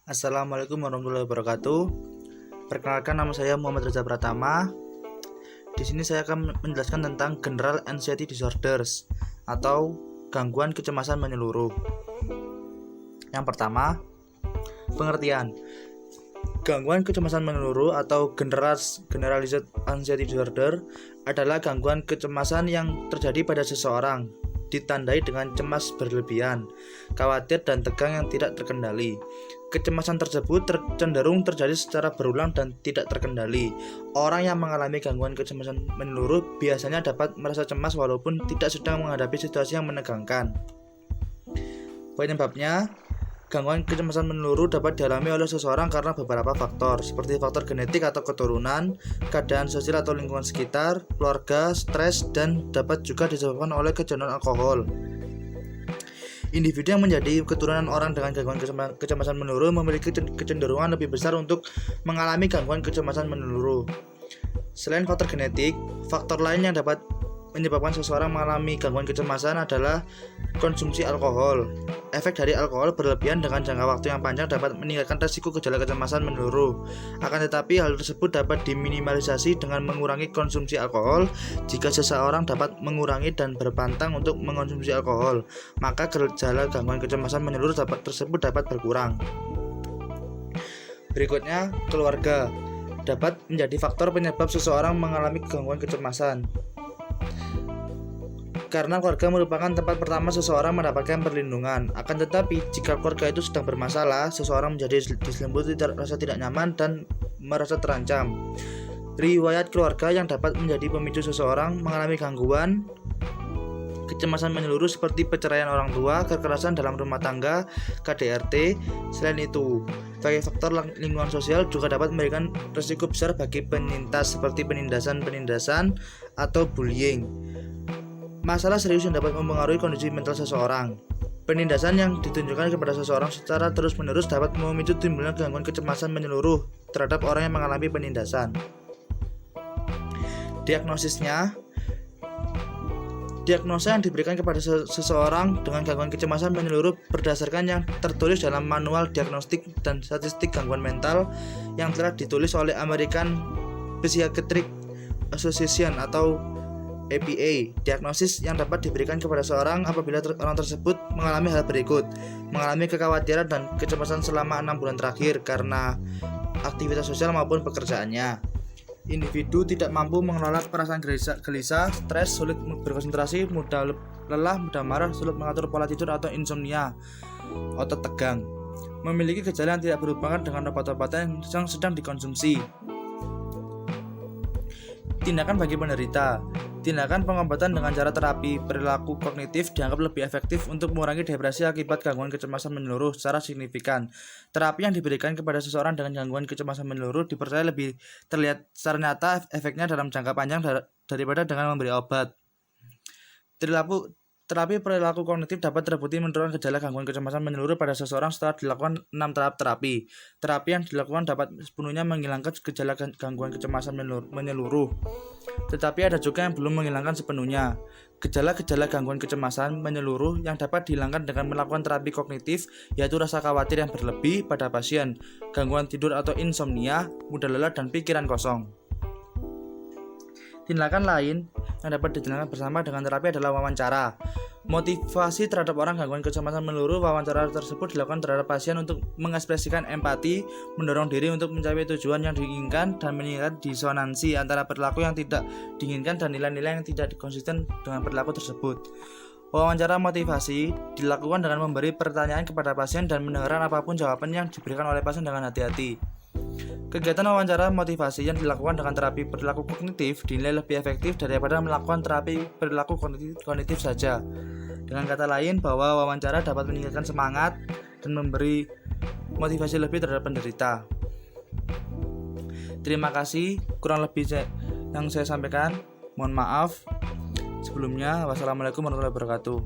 Assalamualaikum warahmatullahi wabarakatuh. Perkenalkan, nama saya Muhammad Reza Pratama. Di sini saya akan menjelaskan tentang General Anxiety Disorders atau gangguan kecemasan menyeluruh. Yang pertama, pengertian. Gangguan kecemasan menyeluruh atau Generalized Anxiety Disorder adalah gangguan kecemasan yang terjadi pada seseorang, ditandai dengan cemas berlebihan, khawatir dan tegang yang tidak terkendali. Kecemasan tersebut cenderung terjadi secara berulang dan tidak terkendali. Orang yang mengalami gangguan kecemasan menyeluruh biasanya dapat merasa cemas walaupun tidak sedang menghadapi situasi yang menegangkan. Penyebabnya, gangguan kecemasan menyeluruh dapat dialami oleh seseorang karena beberapa faktor, seperti faktor genetik atau keturunan, keadaan sosial atau lingkungan sekitar, keluarga, stres, dan dapat juga disebabkan oleh kecanduan alkohol. Individu yang menjadi keturunan orang dengan gangguan kecemasan menyeluruh memiliki kecenderungan lebih besar untuk mengalami gangguan kecemasan menyeluruh. Selain faktor genetik, faktor lain yang dapat menyebabkan seseorang mengalami gangguan kecemasan adalah konsumsi alkohol. Efek dari alkohol berlebihan dengan jangka waktu yang panjang dapat meningkatkan resiko gejala kecemasan menyeluruh. Akan tetapi, hal tersebut dapat diminimalisasi dengan mengurangi konsumsi alkohol. Jika seseorang dapat mengurangi dan berpantang untuk mengonsumsi alkohol, maka gejala gangguan kecemasan menyeluruh tersebut dapat berkurang. Berikutnya, keluarga dapat menjadi faktor penyebab seseorang mengalami gangguan kecemasan. Karena keluarga merupakan tempat pertama seseorang mendapatkan perlindungan. Akan tetapi, jika keluarga itu sedang bermasalah, seseorang menjadi diselimuti rasa tidak nyaman dan merasa terancam. Riwayat keluarga yang dapat menjadi pemicu seseorang mengalami gangguan kecemasan menyeluruh seperti perceraian orang tua, kekerasan dalam rumah tangga, KDRT. Selain itu, sebagai faktor lingkungan sosial juga dapat memberikan risiko besar bagi penyintas seperti penindasan atau bullying. Masalah serius yang dapat mempengaruhi kondisi mental seseorang. Penindasan yang ditunjukkan kepada seseorang secara terus-menerus dapat memicu timbulnya gangguan kecemasan menyeluruh terhadap orang yang mengalami penindasan. Diagnosa yang diberikan kepada seseorang dengan gangguan kecemasan menyeluruh berdasarkan yang tertulis dalam Manual Diagnostik dan Statistik Gangguan Mental yang telah ditulis oleh American Psychiatric Association atau APA. Diagnosis yang dapat diberikan kepada seorang apabila orang tersebut mengalami hal berikut: mengalami kekhawatiran dan kecemasan selama 6 bulan terakhir karena aktivitas sosial maupun pekerjaannya. Individu tidak mampu mengelola perasaan gelisah, stres, sulit berkonsentrasi, mudah lelah, mudah marah, sulit mengatur pola tidur atau insomnia, otot tegang. Memiliki gejala yang tidak berhubungan dengan obat-obatan yang sedang dikonsumsi. Tindakan bagi penderita. Tindakan pengobatan dengan cara terapi perilaku kognitif dianggap lebih efektif untuk mengurangi depresi akibat gangguan kecemasan menyeluruh secara signifikan. Terapi yang diberikan kepada seseorang dengan gangguan kecemasan menyeluruh dipercaya lebih terlihat secara nyata efeknya dalam jangka panjang daripada dengan memberi obat. Terapi perilaku kognitif dapat terbukti menurunkan gejala gangguan kecemasan menyeluruh pada seseorang setelah dilakukan 6 tahap terapi. Terapi yang dilakukan dapat sepenuhnya menghilangkan gejala gangguan kecemasan menyeluruh. Tetapi ada juga yang belum menghilangkan sepenuhnya. Gejala-gejala gangguan kecemasan menyeluruh yang dapat dihilangkan dengan melakukan terapi kognitif yaitu rasa khawatir yang berlebih pada pasien, gangguan tidur atau insomnia, mudah lelah dan pikiran kosong. Tindakan lain yang dapat dijalankan bersama dengan terapi adalah wawancara. Motivasi terhadap orang gangguan kecemasan menyeluruh. Wawancara tersebut dilakukan terhadap pasien untuk mengekspresikan empati, mendorong diri untuk mencapai tujuan yang diinginkan, dan meningkatkan disonansi antara perilaku yang tidak diinginkan dan nilai-nilai yang tidak konsisten dengan perilaku tersebut. Wawancara motivasi dilakukan dengan memberi pertanyaan kepada pasien dan mendengarkan apapun jawaban yang diberikan oleh pasien dengan hati-hati. Kegiatan wawancara motivasi yang dilakukan dengan terapi perilaku kognitif dinilai lebih efektif daripada melakukan terapi perilaku kognitif saja. Dengan kata lain, bahwa wawancara dapat meningkatkan semangat dan memberi motivasi lebih terhadap penderita. Terima kasih, kurang lebih yang saya sampaikan. Mohon maaf sebelumnya. Wassalamualaikum warahmatullahi wabarakatuh.